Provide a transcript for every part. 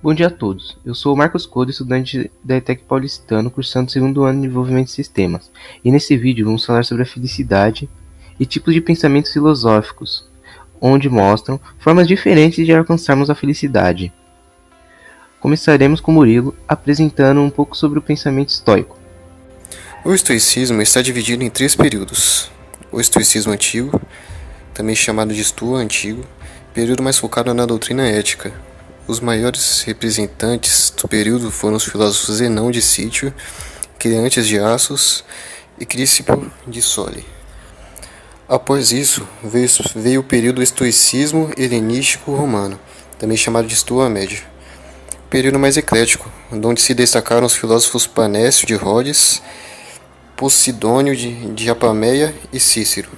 Bom dia a todos. Eu sou o Marcos Couto, estudante da ETEC Paulistano, cursando o segundo ano de Desenvolvimento de Sistemas. E nesse vídeo vamos falar sobre a felicidade e tipos de pensamentos filosóficos, onde mostram formas diferentes de alcançarmos a felicidade. Começaremos com Murilo apresentando um pouco sobre o pensamento estoico. O estoicismo está dividido em 3 períodos. O estoicismo antigo, também chamado de Stoa antigo, período mais focado na doutrina ética. Os maiores representantes do período foram os filósofos Zenão de Cítio, Creontes de Assos e Crisipo de Sole. Após isso, veio o período estoicismo helenístico romano, também chamado de Stoa médio. Período mais eclético, onde se destacaram os filósofos Panécio de Rhodes, Posidônio de Apameia e Cícero.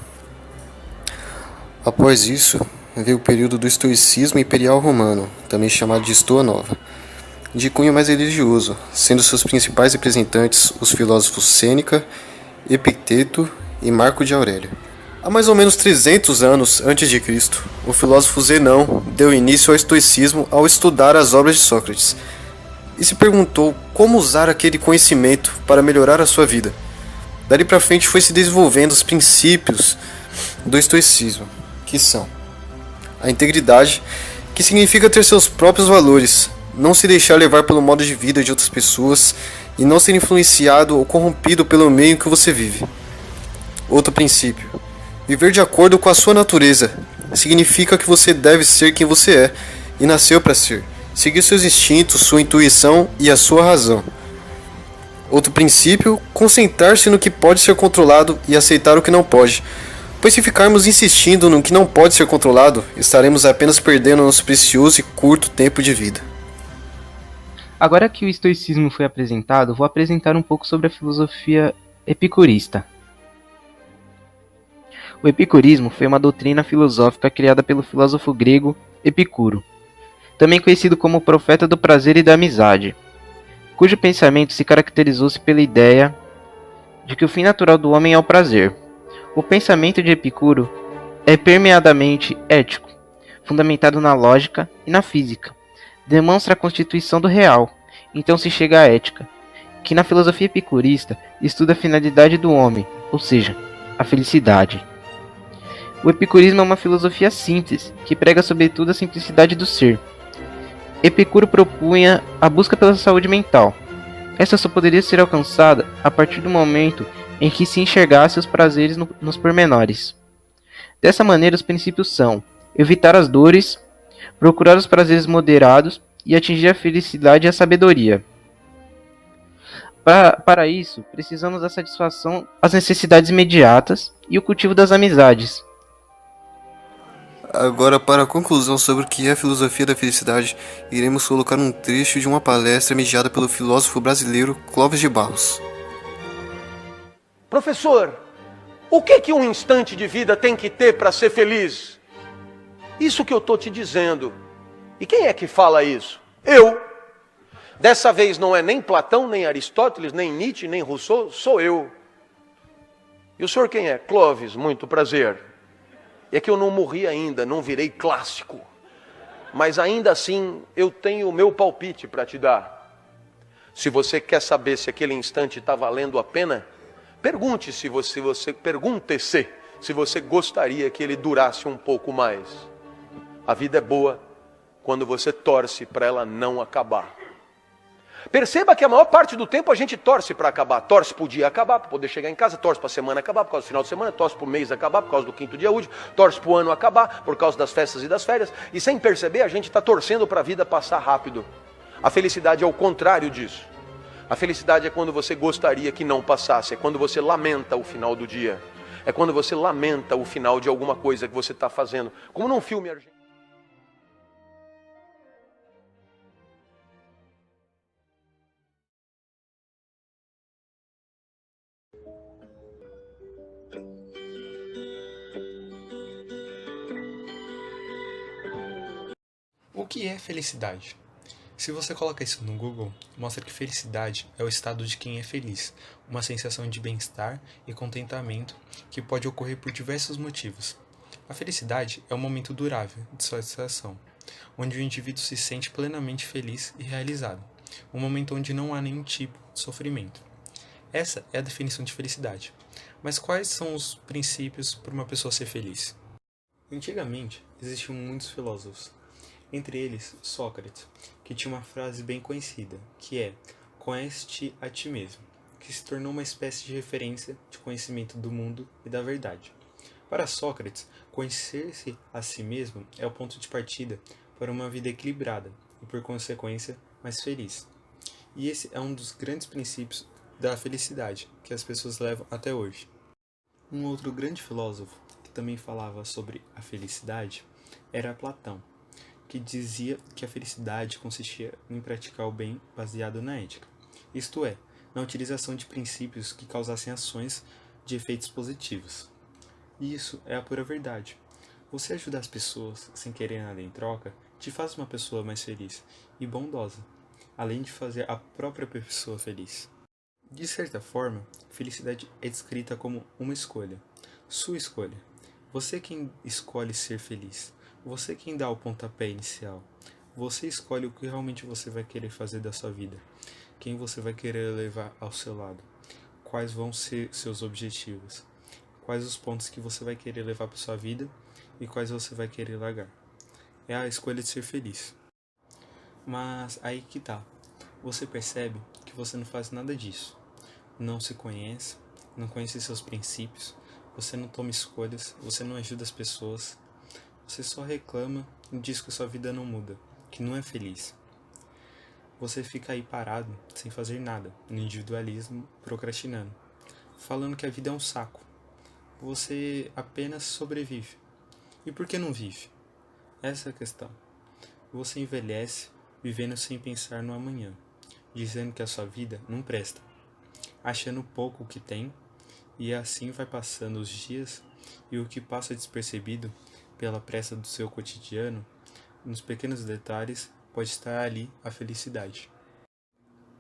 Após isso, veio o período do estoicismo imperial romano, também chamado de Stoa Nova, de cunho mais religioso, sendo seus principais representantes os filósofos Sêneca, Epicteto e Marco de Aurélio. Há mais ou menos 300 anos antes de Cristo, o filósofo Zenão deu início ao estoicismo ao estudar as obras de Sócrates e se perguntou como usar aquele conhecimento para melhorar a sua vida. Dali para frente foi se desenvolvendo os princípios do estoicismo, que são a integridade, que significa ter seus próprios valores, não se deixar levar pelo modo de vida de outras pessoas e não ser influenciado ou corrompido pelo meio em que você vive. Outro princípio: viver de acordo com a sua natureza, significa que você deve ser quem você é e nasceu para ser, seguir seus instintos, sua intuição e a sua razão. Outro princípio: concentrar-se no que pode ser controlado e aceitar o que não pode, pois se ficarmos insistindo no que não pode ser controlado, estaremos apenas perdendo nosso precioso e curto tempo de vida. Agora que o estoicismo foi apresentado, vou apresentar um pouco sobre a filosofia epicurista. O epicurismo foi uma doutrina filosófica criada pelo filósofo grego Epicuro, também conhecido como o profeta do prazer e da amizade, cujo pensamento se caracterizou-se pela ideia de que o fim natural do homem é o prazer. O pensamento de Epicuro é permeadamente ético, fundamentado na lógica e na física. Demonstra a constituição do real, então se chega à ética, que na filosofia epicurista estuda a finalidade do homem, ou seja, a felicidade. O epicurismo é uma filosofia simples, que prega sobretudo a simplicidade do ser. Epicuro propunha a busca pela saúde mental. Essa só poderia ser alcançada a partir do momento em que se enxergasse os prazeres nos pormenores. Dessa maneira, os princípios são evitar as dores, procurar os prazeres moderados e atingir a felicidade e a sabedoria. Para isso, precisamos da satisfação às necessidades imediatas e o cultivo das amizades. Agora, para a conclusão sobre o que é a filosofia da felicidade, iremos colocar um trecho de uma palestra mediada pelo filósofo brasileiro Clóvis de Barros. Professor, o que um instante de vida tem que ter para ser feliz? Isso que eu estou te dizendo. E quem é que fala isso? Eu. Dessa vez não é nem Platão, nem Aristóteles, nem Nietzsche, nem Rousseau, sou eu. E o senhor quem é? Clóvis, muito prazer. É que eu não morri ainda, não virei clássico. Mas ainda assim, eu tenho o meu palpite para te dar. Se você quer saber se aquele instante está valendo a pena, pergunte-se se você gostaria que ele durasse um pouco mais. A vida é boa quando você torce para ela não acabar. Perceba que a maior parte do tempo a gente torce para acabar. Torce para o dia acabar, para poder chegar em casa. Torce para a semana acabar, por causa do final de semana. Torce para o mês acabar, por causa do 5º dia útil. Torce para o ano acabar, por causa das festas e das férias. E sem perceber, a gente está torcendo para a vida passar rápido. A felicidade é o contrário disso. A felicidade é quando você gostaria que não passasse. É quando você lamenta o final do dia. É quando você lamenta o final de alguma coisa que você está fazendo. Como num filme argentino. O que é felicidade? Se você coloca isso no Google, mostra que felicidade é o estado de quem é feliz, uma sensação de bem-estar e contentamento que pode ocorrer por diversos motivos. A felicidade é um momento durável de satisfação. onde o indivíduo se sente plenamente feliz e realizado, um momento onde não há nenhum tipo de sofrimento. Essa é a definição de felicidade. Mas quais são os princípios para uma pessoa ser feliz? Antigamente, existiam muitos filósofos, entre eles Sócrates, que tinha uma frase bem conhecida, que é "Conhece-te a ti mesmo", que se tornou uma espécie de referência de conhecimento do mundo e da verdade. Para Sócrates, conhecer-se a si mesmo é o ponto de partida para uma vida equilibrada e, por consequência, mais feliz. E esse é um dos grandes princípios da felicidade que as pessoas levam até hoje. Um outro grande filósofo que também falava sobre a felicidade era Platão, que dizia que a felicidade consistia em praticar o bem baseado na ética, isto é, na utilização de princípios que causassem ações de efeitos positivos. E isso é a pura verdade. Você ajudar as pessoas sem querer nada em troca te faz uma pessoa mais feliz e bondosa, além de fazer a própria pessoa feliz. De certa forma, felicidade é descrita como uma escolha. Sua escolha. Você quem escolhe ser feliz. Você quem dá o pontapé inicial. Você escolhe o que realmente você vai querer fazer da sua vida. Quem você vai querer levar ao seu lado. Quais vão ser seus objetivos. Quais os pontos que você vai querer levar para sua vida e quais você vai querer largar. É a escolha de ser feliz. Mas aí que tá. Você percebe que você não faz nada disso. Não se conhece, não conhece seus princípios, você não toma escolhas, você não ajuda as pessoas, você só reclama e diz que sua vida não muda, que não é feliz. Você fica aí parado, sem fazer nada, no individualismo, procrastinando, falando que a vida é um saco. Você apenas sobrevive. E por que não vive? Essa é a questão. Você envelhece, vivendo sem pensar no amanhã, dizendo que a sua vida não presta, achando pouco o que tem, e assim vai passando os dias, e o que passa despercebido pela pressa do seu cotidiano, nos pequenos detalhes, pode estar ali a felicidade.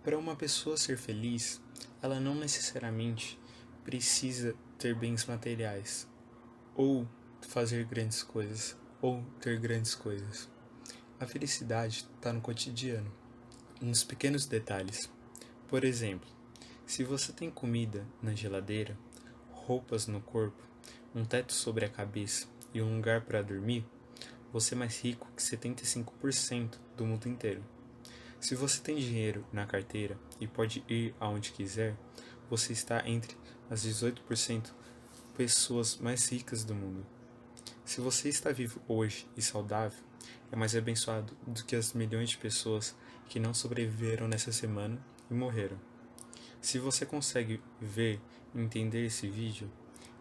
Para uma pessoa ser feliz, ela não necessariamente precisa ter bens materiais, ou fazer grandes coisas, ou ter grandes coisas. A felicidade está no cotidiano, nos pequenos detalhes. Por exemplo, se você tem comida na geladeira, roupas no corpo, um teto sobre a cabeça e um lugar para dormir, você é mais rico que 75% do mundo inteiro. Se você tem dinheiro na carteira e pode ir aonde quiser, você está entre as 18% pessoas mais ricas do mundo. Se você está vivo hoje e saudável, é mais abençoado do que as milhões de pessoas que não sobreviveram nessa semana e morreram. Se você consegue ver e entender esse vídeo,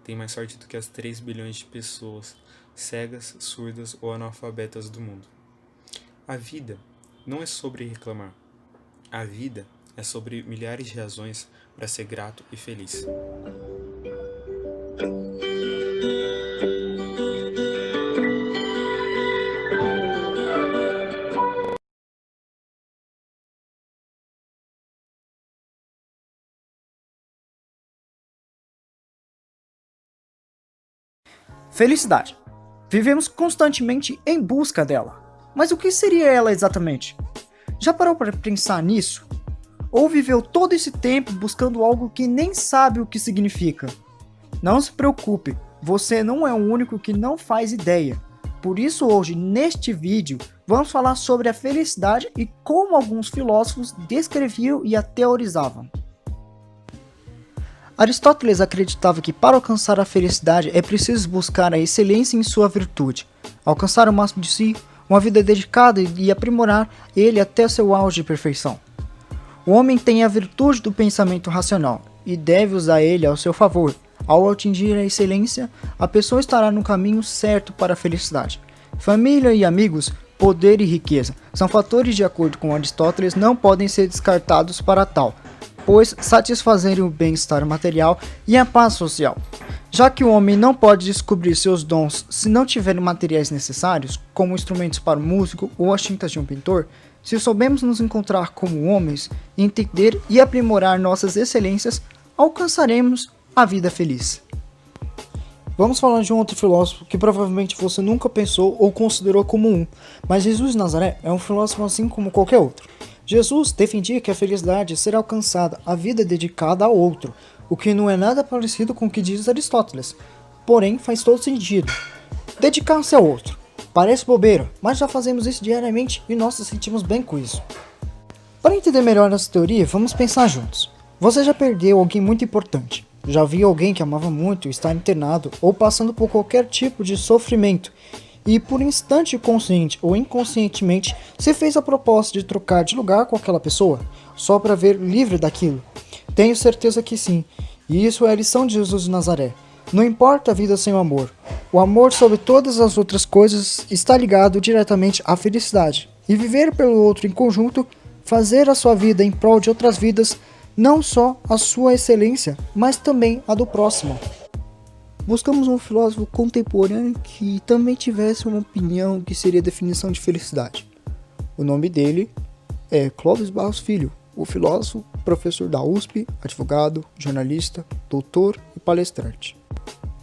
tem mais sorte do que as 3 bilhões de pessoas cegas, surdas ou analfabetas do mundo. A vida não é sobre reclamar. A vida é sobre milhares de razões para ser grato e feliz. Felicidade. Vivemos constantemente em busca dela. Mas o que seria ela exatamente? Já parou para pensar nisso? Ou viveu todo esse tempo buscando algo que nem sabe o que significa? Não se preocupe, você não é o único que não faz ideia. Por isso hoje, neste vídeo, vamos falar sobre a felicidade e como alguns filósofos descreviam e a teorizavam. Aristóteles acreditava que para alcançar a felicidade é preciso buscar a excelência em sua virtude, alcançar o máximo de si, uma vida dedicada e aprimorar ele até seu auge de perfeição. O homem tem a virtude do pensamento racional e deve usar ele ao seu favor. Ao atingir a excelência, a pessoa estará no caminho certo para a felicidade. Família e amigos, poder e riqueza são fatores de acordo com Aristóteles não podem ser descartados para tal, pois satisfazerem o bem-estar material e a paz social. Já que o homem não pode descobrir seus dons se não tiver materiais necessários, como instrumentos para o músico ou as tintas de um pintor, se soubermos nos encontrar como homens, entender e aprimorar nossas excelências, alcançaremos a vida feliz. Vamos falar de um outro filósofo que provavelmente você nunca pensou ou considerou como um, mas Jesus de Nazaré é um filósofo assim como qualquer outro. Jesus defendia que a felicidade será alcançada, a vida é dedicada ao outro, o que não é nada parecido com o que diz Aristóteles, porém faz todo sentido. Dedicar-se ao outro. Parece bobeira, mas já fazemos isso diariamente e nós nos sentimos bem com isso. Para entender melhor essa teoria, vamos pensar juntos. Você já perdeu alguém muito importante? Já viu alguém que amava muito estar internado ou passando por qualquer tipo de sofrimento e por instante consciente ou inconscientemente se fez a proposta de trocar de lugar com aquela pessoa só para ver livre daquilo? Tenho certeza que sim, e isso é a lição de Jesus de Nazaré. Não importa a vida sem o amor amor sobre todas as outras coisas está ligado diretamente à felicidade. E viver pelo outro em conjunto, fazer a sua vida em prol de outras vidas, não só a sua excelência, mas também a do próximo. Buscamos um filósofo contemporâneo que também tivesse uma opinião que seria a definição de felicidade. O nome dele é Clóvis Barros Filho, o filósofo, professor da USP, advogado, jornalista, doutor e palestrante.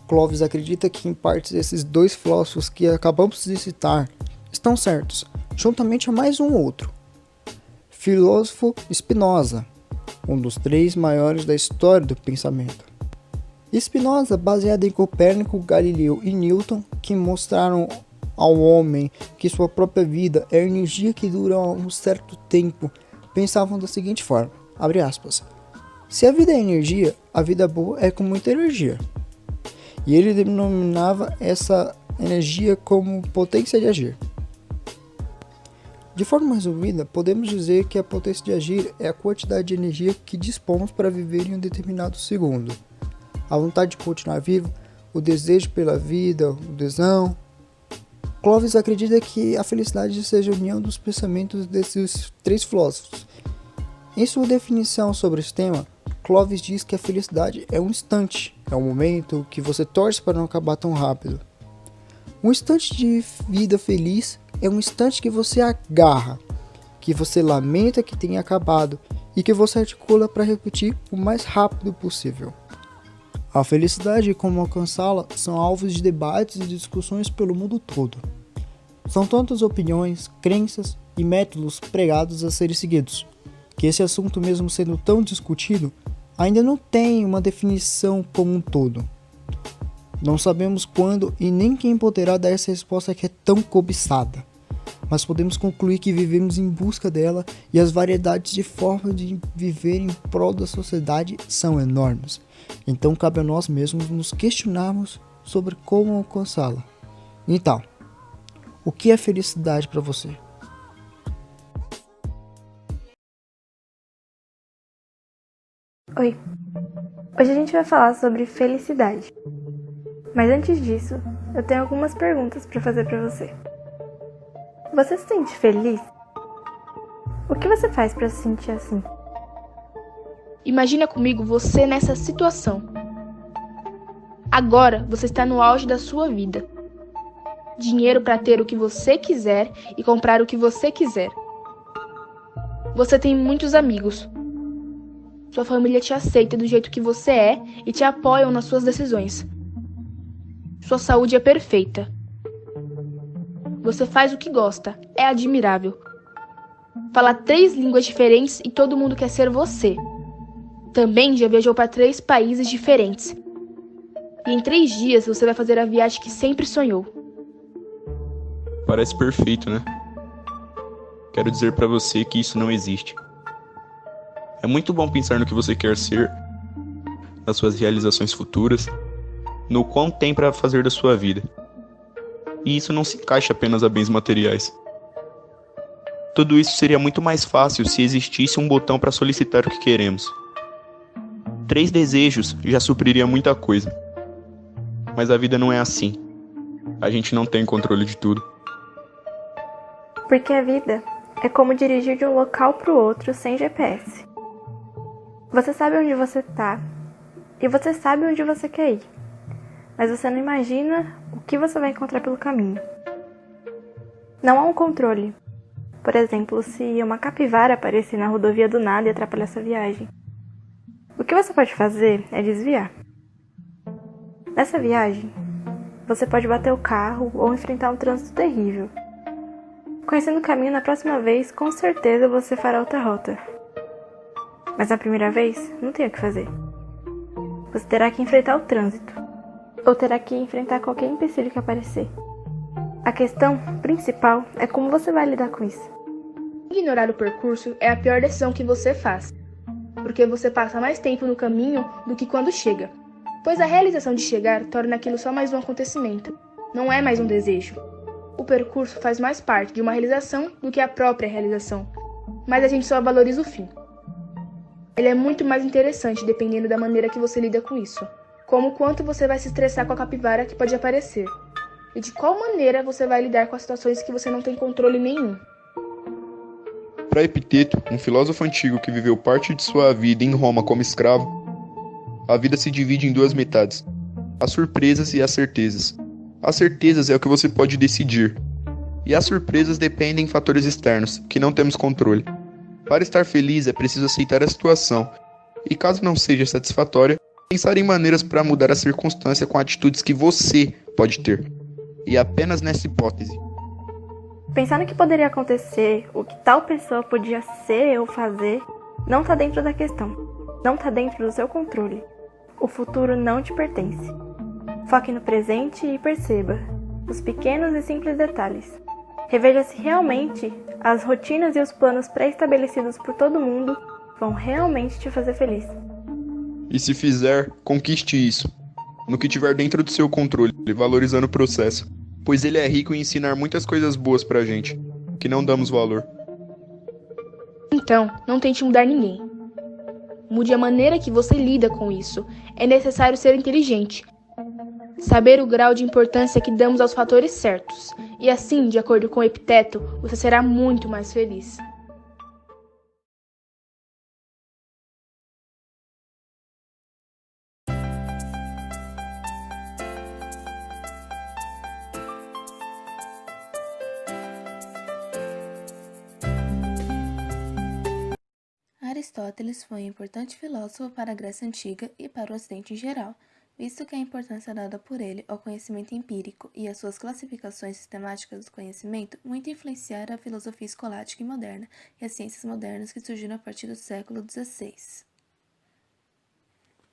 Clóvis acredita que em partes esses dois filósofos que acabamos de citar estão certos, juntamente a mais um outro. Filósofo Spinoza, um dos 3 maiores da história do pensamento. Spinoza, baseado em Copérnico, Galileu e Newton, que mostraram ao homem que sua própria vida é energia que dura um certo tempo, pensavam da seguinte forma, abre aspas, se a vida é energia, a vida boa é com muita energia. E ele denominava essa energia como potência de agir. De forma resumida, podemos dizer que a potência de agir é a quantidade de energia que dispomos para viver em um determinado segundo. A vontade de continuar vivo, o desejo pela vida, o tesão. Clóvis acredita que a felicidade seja a união dos pensamentos desses 3 filósofos. Em sua definição sobre esse tema, Clóvis diz que a felicidade é um instante, é um momento que você torce para não acabar tão rápido. Um instante de vida feliz é um instante que você agarra, que você lamenta que tenha acabado e que você articula para repetir o mais rápido possível. A felicidade e como alcançá-la são alvos de debates e discussões pelo mundo todo. São tantas opiniões, crenças e métodos pregados a serem seguidos, que esse assunto, mesmo sendo tão discutido, ainda não tem uma definição como um todo. Não sabemos quando e nem quem poderá dar essa resposta que é tão cobiçada, mas podemos concluir que vivemos em busca dela e as variedades de formas de viver em prol da sociedade são enormes. Então cabe a nós mesmos nos questionarmos sobre como alcançá-la. Então, o que é felicidade para você? Oi, hoje a gente vai falar sobre felicidade. Mas antes disso, eu tenho algumas perguntas para fazer para você. Você se sente feliz? O que você faz para se sentir assim? Imagina comigo você nessa situação. Agora você está no auge da sua vida. Dinheiro para ter o que você quiser e comprar o que você quiser. Você tem muitos amigos. Sua família te aceita do jeito que você é e te apoiam nas suas decisões. Sua saúde é perfeita. Você faz o que gosta, é admirável. Fala 3 línguas diferentes e todo mundo quer ser você. Também já viajou para 3 países diferentes. E em 3 dias você vai fazer a viagem que sempre sonhou. Parece perfeito, né? Quero dizer pra você que isso não existe. É muito bom pensar no que você quer ser, nas suas realizações futuras, no quão tem pra fazer da sua vida. E isso não se encaixa apenas a bens materiais. Tudo isso seria muito mais fácil se existisse um botão para solicitar o que queremos. 3 desejos já supriria muita coisa. Mas a vida não é assim. A gente não tem controle de tudo. Porque a vida é como dirigir de um local para o outro sem GPS. Você sabe onde você está e você sabe onde você quer ir. Mas você não imagina o que você vai encontrar pelo caminho. Não há um controle. Por exemplo, se uma capivara aparecer na rodovia do nada e atrapalhar essa viagem. O que você pode fazer é desviar. Nessa viagem, Você pode bater o carro ou enfrentar um trânsito terrível. Conhecendo o caminho na próxima vez, com certeza você fará outra rota. Mas na primeira vez, não tem o que fazer. Você terá que enfrentar o trânsito, ou terá que enfrentar qualquer empecilho que aparecer. A questão principal é como você vai lidar com isso. Ignorar o percurso é a pior decisão que você faz, porque você passa mais tempo no caminho do que quando chega, pois a realização de chegar torna aquilo só mais um acontecimento, não é mais um desejo. O percurso faz mais parte de uma realização do que a própria realização, mas a gente só valoriza o fim. Ele é muito mais interessante dependendo da maneira que você lida com isso, como o quanto você vai se estressar com a capivara que pode aparecer, e de qual maneira você vai lidar com as situações que você não tem controle nenhum. Para Epiteto, um filósofo antigo que viveu parte de sua vida em Roma como escravo, a vida se divide em duas metades, as surpresas e as certezas. As certezas é o que você pode decidir, e as surpresas dependem de fatores externos, que não temos controle. Para estar feliz é preciso aceitar a situação, e caso não seja satisfatória, pensar em maneiras para mudar a circunstância com atitudes que você pode ter. E apenas nessa hipótese. Pensar no que poderia acontecer, o que tal pessoa podia ser ou fazer, não está dentro da questão. Não está dentro do seu controle. O futuro não te pertence. Foque no presente e perceba os pequenos e simples detalhes. Reveja se realmente as rotinas e os planos pré-estabelecidos por todo mundo vão realmente te fazer feliz. E se fizer, conquiste isso, no que tiver dentro do seu controle, valorizando o processo, pois ele é rico em ensinar muitas coisas boas pra gente, que não damos valor. Então, não tente mudar ninguém. Mude a maneira que você lida com isso. É necessário ser inteligente, saber o grau de importância que damos aos fatores certos, e assim, de acordo com Epiteto, você será muito mais feliz. Aristóteles foi um importante filósofo para a Grécia Antiga e para o Ocidente em geral, visto que a importância dada por ele ao conhecimento empírico e às suas classificações sistemáticas do conhecimento muito influenciaram a filosofia escolástica e moderna e as ciências modernas que surgiram a partir do século XVI.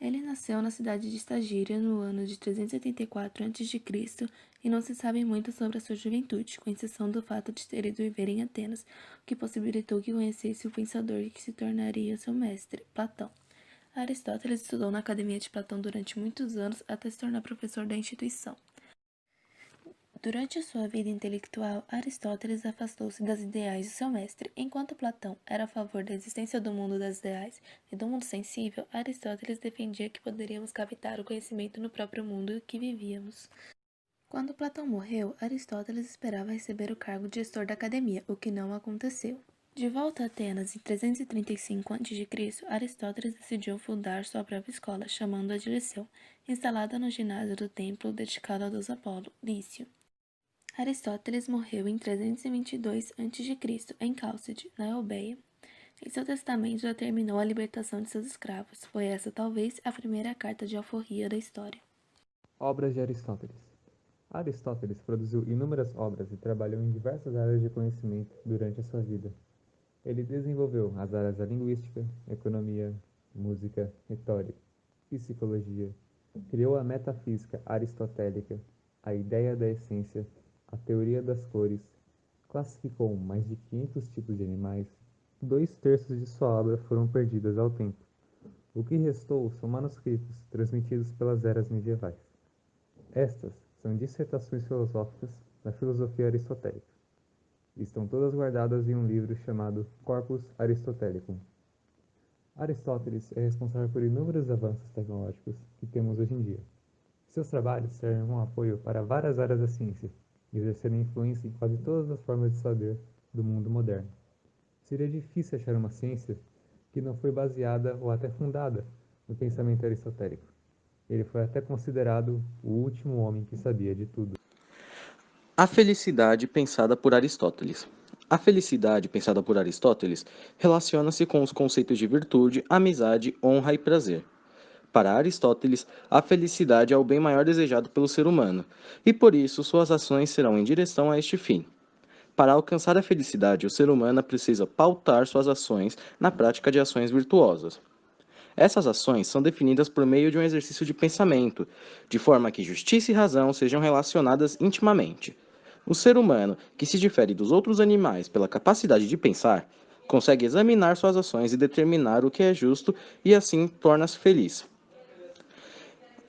Ele nasceu na cidade de Estagíria no ano de 384 a.C. e não se sabe muito sobre a sua juventude, com exceção do fato de ter ido viver em Atenas, o que possibilitou que conhecesse o pensador que se tornaria seu mestre, Platão. Aristóteles estudou na Academia de Platão durante muitos anos até se tornar professor da instituição. Durante a sua vida intelectual, Aristóteles afastou-se das ideais de seu mestre. Enquanto Platão era a favor da existência do mundo das ideais e do mundo sensível, Aristóteles defendia que poderíamos captar o conhecimento no próprio mundo em que vivíamos. Quando Platão morreu, Aristóteles esperava receber o cargo de gestor da academia, o que não aconteceu. De volta a Atenas em 335 a.C., Aristóteles decidiu fundar sua própria escola, chamando-a de Liceu, instalada no ginásio do templo dedicado ao deus Apolo, Lício. Aristóteles morreu em 322 a.C., em Cálcide, na Eubéia. Em seu testamento determinou a libertação de seus escravos. Foi essa, talvez, a primeira carta de alforria da história. Obras de Aristóteles. Aristóteles produziu inúmeras obras e trabalhou em diversas áreas de conhecimento durante a sua vida. Ele desenvolveu as áreas da linguística, economia, música, retórica, psicologia, criou a metafísica aristotélica, a ideia da essência, a teoria das cores, classificou mais de 500 tipos de animais. 2/3 de sua obra foram perdidas ao tempo. O que restou são manuscritos transmitidos pelas eras medievais. Estas são dissertações filosóficas da filosofia aristotélica. Estão todas guardadas em um livro chamado Corpus Aristotelicum. Aristóteles é responsável por inúmeros avanços tecnológicos que temos hoje em dia. Seus trabalhos servem como apoio para várias áreas da ciência, exercendo influência em quase todas as formas de saber do mundo moderno. Seria difícil achar uma ciência que não foi baseada ou até fundada no pensamento aristotélico. Ele foi até considerado o último homem que sabia de tudo. A felicidade pensada por Aristóteles. A felicidade pensada por Aristóteles relaciona-se com os conceitos de virtude, amizade, honra e prazer. Para Aristóteles, a felicidade é o bem maior desejado pelo ser humano, e por isso suas ações serão em direção a este fim. Para alcançar a felicidade, o ser humano precisa pautar suas ações na prática de ações virtuosas. Essas ações são definidas por meio de um exercício de pensamento, de forma que justiça e razão sejam relacionadas intimamente. O ser humano, que se difere dos outros animais pela capacidade de pensar, consegue examinar suas ações e determinar o que é justo e assim torna-se feliz.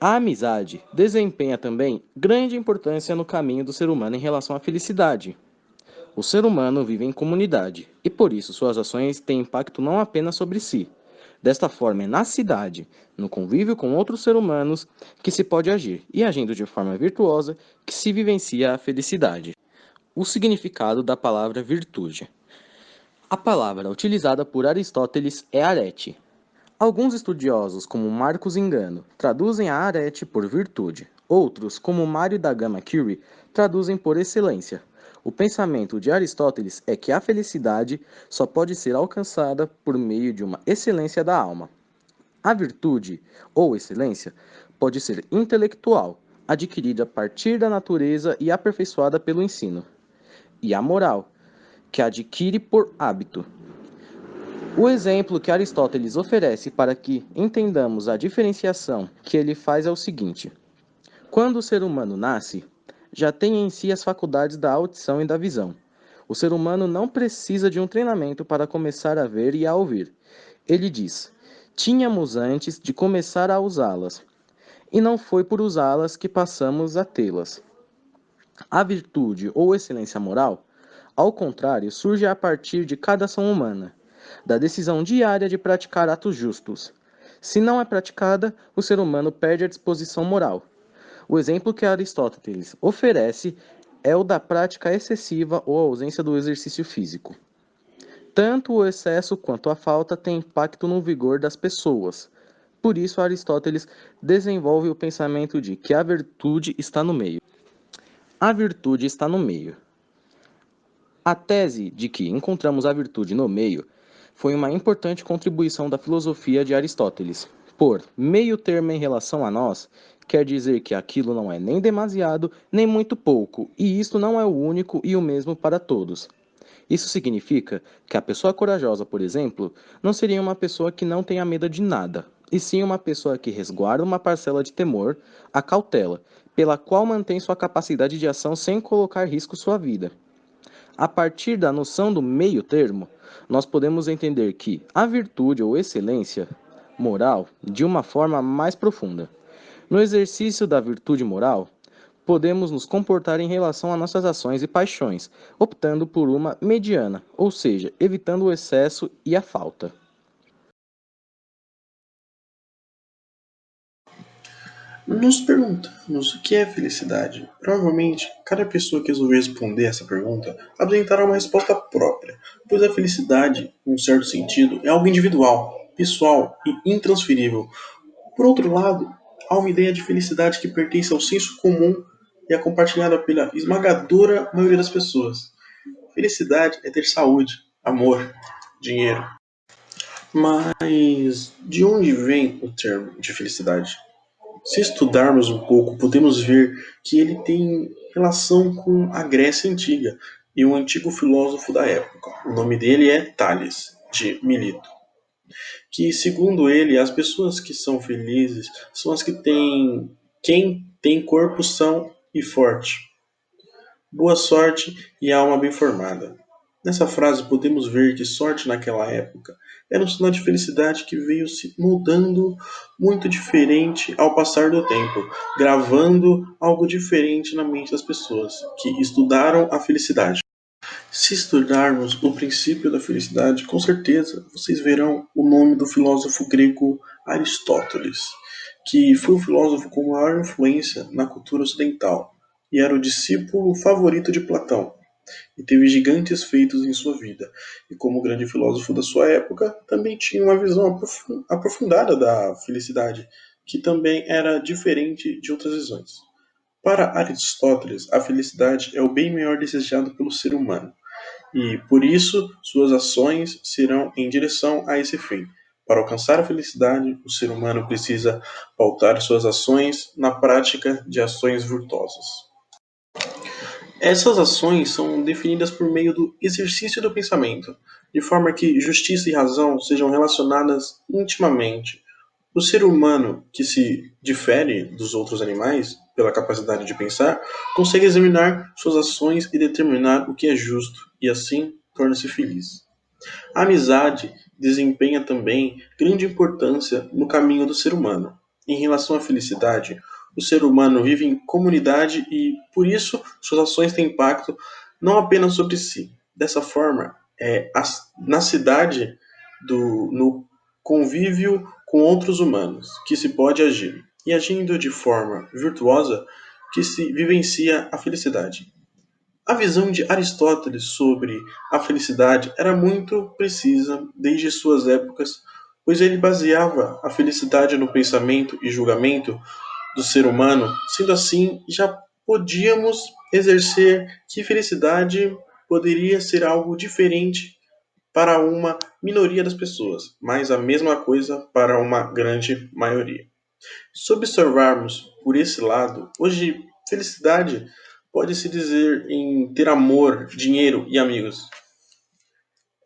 A amizade desempenha também grande importância no caminho do ser humano em relação à felicidade. O ser humano vive em comunidade e por isso suas ações têm impacto não apenas sobre si. Desta forma, é na cidade, no convívio com outros seres humanos, que se pode agir, e agindo de forma virtuosa, que se vivencia a felicidade. O significado da palavra virtude. A palavra utilizada por Aristóteles é arete. Alguns estudiosos, como Marcos Engano, traduzem a arete por virtude. Outros, como Mário da Gama Curie, traduzem por excelência. O pensamento de Aristóteles é que a felicidade só pode ser alcançada por meio de uma excelência da alma. A virtude, ou excelência, pode ser intelectual, adquirida a partir da natureza e aperfeiçoada pelo ensino. E a moral, que adquire por hábito. O exemplo que Aristóteles oferece para que entendamos a diferenciação que ele faz é o seguinte: quando o ser humano nasce, já tem em si as faculdades da audição e da visão. O ser humano não precisa de um treinamento para começar a ver e a ouvir. Ele diz: tínhamos antes de começar a usá-las, e não foi por usá-las que passamos a tê-las. A virtude ou excelência moral, ao contrário, surge a partir de cada ação humana, da decisão diária de praticar atos justos. Se não é praticada, o ser humano perde a disposição moral. O exemplo que Aristóteles oferece é o da prática excessiva ou ausência do exercício físico. Tanto o excesso quanto a falta têm impacto no vigor das pessoas. Por isso, Aristóteles desenvolve o pensamento de que a virtude está no meio. A virtude está no meio. A tese de que encontramos a virtude no meio foi uma importante contribuição da filosofia de Aristóteles. Por meio termo em relação a nós, quer dizer que aquilo não é nem demasiado, nem muito pouco, e isto não é o único e o mesmo para todos. Isso significa que a pessoa corajosa, por exemplo, não seria uma pessoa que não tenha medo de nada, e sim uma pessoa que resguarda uma parcela de temor, a cautela, pela qual mantém sua capacidade de ação sem colocar em risco sua vida. A partir da noção do meio termo, nós podemos entender que a virtude ou excelência moral de uma forma mais profunda. No exercício da virtude moral, podemos nos comportar em relação a nossas ações e paixões, optando por uma mediana, ou seja, evitando o excesso e a falta. Nos perguntamos o que é felicidade. Provavelmente, cada pessoa que resolver responder essa pergunta apresentará uma resposta própria, pois a felicidade, em um certo sentido, é algo individual, pessoal e intransferível. Por outro lado, há uma ideia de felicidade que pertence ao senso comum e é compartilhada pela esmagadora maioria das pessoas. Felicidade é ter saúde, amor, dinheiro. Mas de onde vem o termo de felicidade? Se estudarmos um pouco, podemos ver que ele tem relação com a Grécia Antiga e um antigo filósofo da época. O nome dele é Tales, de Mileto. Que, segundo ele, as pessoas que são felizes são as que têm quem tem corpo são e forte, boa sorte e alma bem formada. Nessa frase podemos ver que sorte naquela época era um sinal de felicidade que veio se mudando muito diferente ao passar do tempo, gravando algo diferente na mente das pessoas que estudaram a felicidade. Se estudarmos o princípio da felicidade, com certeza vocês verão o nome do filósofo grego Aristóteles, que foi o filósofo com maior influência na cultura ocidental e era o discípulo favorito de Platão e teve gigantes feitos em sua vida, e como grande filósofo da sua época, também tinha uma visão aprofundada da felicidade, que também era diferente de outras visões. Para Aristóteles, a felicidade é o bem maior desejado pelo ser humano, e por isso suas ações serão em direção a esse fim. Para alcançar a felicidade, o ser humano precisa pautar suas ações na prática de ações virtuosas. Essas ações são definidas por meio do exercício do pensamento, de forma que justiça e razão sejam relacionadas intimamente. O ser humano, que se difere dos outros animais pela capacidade de pensar, consegue examinar suas ações e determinar o que é justo, e assim torna-se feliz. A amizade desempenha também grande importância no caminho do ser humano. Em relação à felicidade, o ser humano vive em comunidade e, por isso, suas ações têm impacto não apenas sobre si. Dessa forma, na cidade, no convívio com outros humanos, que se pode agir, e agindo de forma virtuosa, que se vivencia a felicidade. A visão de Aristóteles sobre a felicidade era muito precisa desde suas épocas, pois ele baseava a felicidade no pensamento e julgamento do ser humano. Sendo assim, já podíamos exercer que felicidade poderia ser algo diferente para uma minoria das pessoas, mas a mesma coisa para uma grande maioria. Se observarmos por esse lado, hoje felicidade pode-se dizer em ter amor, dinheiro e amigos.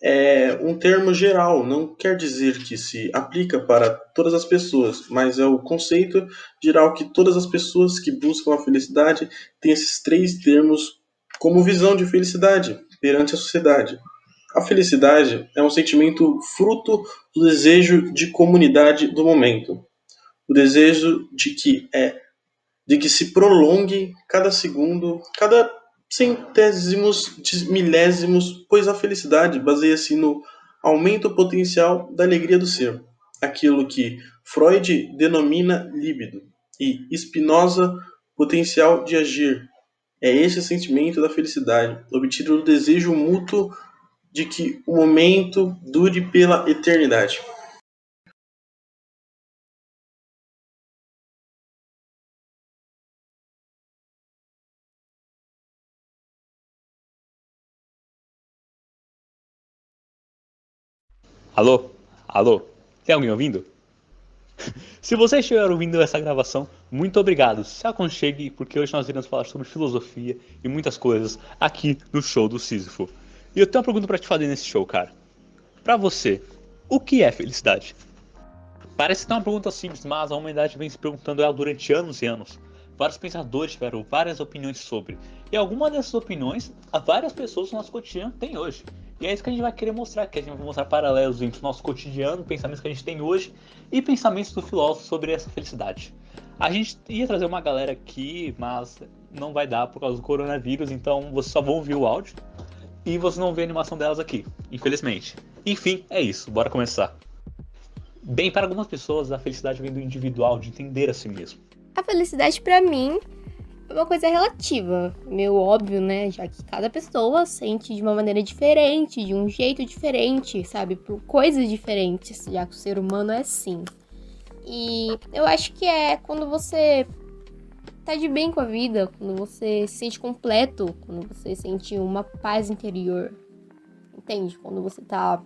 É um termo geral, não quer dizer que se aplica para todas as pessoas, mas é o conceito geral que todas as pessoas que buscam a felicidade têm esses três termos como visão de felicidade perante a sociedade. A felicidade é um sentimento fruto do desejo de comunidade do momento, o desejo de que se prolongue cada segundo, cada centésimos de milésimos, pois a felicidade baseia-se no aumento potencial da alegria do ser, aquilo que Freud denomina líbido, e Spinoza potencial de agir. É esse sentimento da felicidade, obtido do desejo mútuo de que o momento dure pela eternidade. Alô? Alô? Tem alguém ouvindo? Se você estiver ouvindo essa gravação, muito obrigado. Se aconchegue, porque hoje nós iremos falar sobre filosofia e muitas coisas aqui no show do Sísifo. E eu tenho uma pergunta pra te fazer nesse show, cara. Pra você, o que é felicidade? Parece que é uma pergunta simples, mas a humanidade vem se perguntando ela durante anos e anos. Vários pensadores tiveram várias opiniões sobre. E algumas dessas opiniões, várias pessoas no nosso cotidiano têm hoje. E é isso que a gente vai querer mostrar, que a gente vai mostrar paralelos entre o nosso cotidiano, pensamentos que a gente tem hoje, e pensamentos do filósofo sobre essa felicidade. A gente ia trazer uma galera aqui, mas não vai dar por causa do coronavírus, então vocês só vão ouvir o áudio. E vocês não vê a animação delas aqui, infelizmente. Enfim, é isso, bora começar. Bem, para algumas pessoas, a felicidade vem do individual, de entender a si mesmo. A felicidade, pra mim, é uma coisa relativa. Meio óbvio, né? Já que cada pessoa sente de uma maneira diferente, de um jeito diferente, sabe? Por coisas diferentes, já que o ser humano é assim. E eu acho que é quando você tá de bem com a vida, quando você se sente completo, quando você sente uma paz interior. Entende? Quando você tá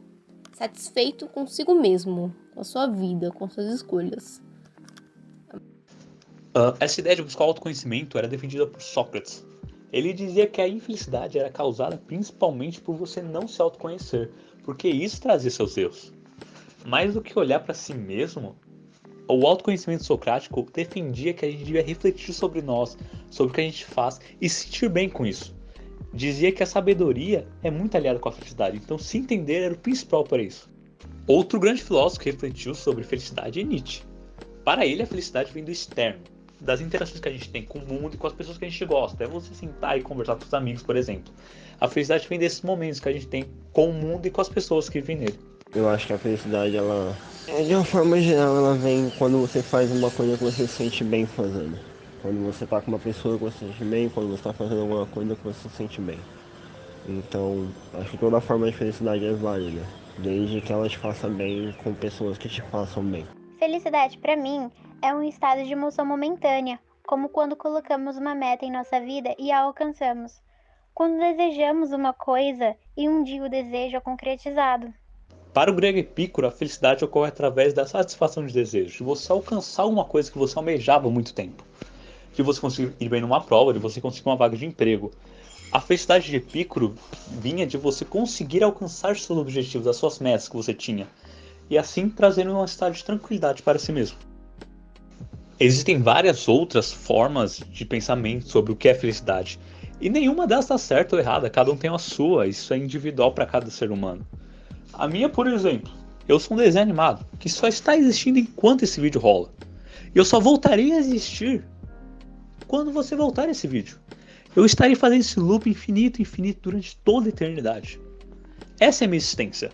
satisfeito consigo mesmo, com a sua vida, com suas escolhas. Essa ideia de buscar o autoconhecimento era defendida por Sócrates. Ele dizia que a infelicidade era causada principalmente por você não se autoconhecer, porque isso trazia seus erros. Mais do que olhar para si mesmo, o autoconhecimento socrático defendia que a gente devia refletir sobre nós, sobre o que a gente faz e se sentir bem com isso. Dizia que a sabedoria é muito aliada com a felicidade, então se entender era o principal para isso. Outro grande filósofo que refletiu sobre felicidade é Nietzsche. Para ele, a felicidade vem do externo, das interações que a gente tem com o mundo e com as pessoas que a gente gosta. É você sentar e conversar com os amigos, por exemplo. A felicidade vem desses momentos que a gente tem com o mundo e com as pessoas que vivem nele. Eu acho que a felicidade, ela, de uma forma geral, ela vem quando você faz uma coisa que você se sente bem fazendo. Quando você tá com uma pessoa que você se sente bem, quando você tá fazendo alguma coisa que você se sente bem. Então, acho que toda forma de felicidade é válida, desde que ela te faça bem com pessoas que te façam bem. Felicidade, para mim, é um estado de emoção momentânea, como quando colocamos uma meta em nossa vida e a alcançamos. Quando desejamos uma coisa e um dia o desejo é concretizado. Para o grego Epicuro, a felicidade ocorre através da satisfação de desejos, de você alcançar uma coisa que você almejava há muito tempo. De você conseguir ir bem numa prova, de você conseguir uma vaga de emprego. A felicidade de Epicuro vinha de você conseguir alcançar seus objetivos, as suas metas que você tinha, e assim trazendo um estado de tranquilidade para si mesmo. Existem várias outras formas de pensamento sobre o que é felicidade, e nenhuma delas está certa ou errada, cada um tem a sua, isso é individual para cada ser humano. A minha, por exemplo, eu sou um desenho animado que só está existindo enquanto esse vídeo rola. E eu só voltarei a existir quando você voltar esse vídeo. Eu estarei fazendo esse loop infinito durante toda a eternidade. Essa é a minha existência.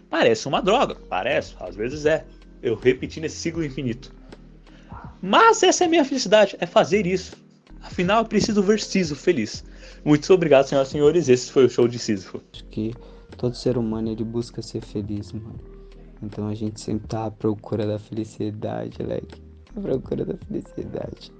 Parece uma droga, parece, às vezes é. Eu repetindo esse ciclo infinito. Mas essa é a minha felicidade, é fazer isso. Afinal, eu preciso ver Sísifo feliz. Muito obrigado, senhoras e senhores, esse foi o show de Sísifo. Acho que todo ser humano ele busca ser feliz, mano. Então a gente sempre tá à procura da felicidade, leque. À procura da felicidade.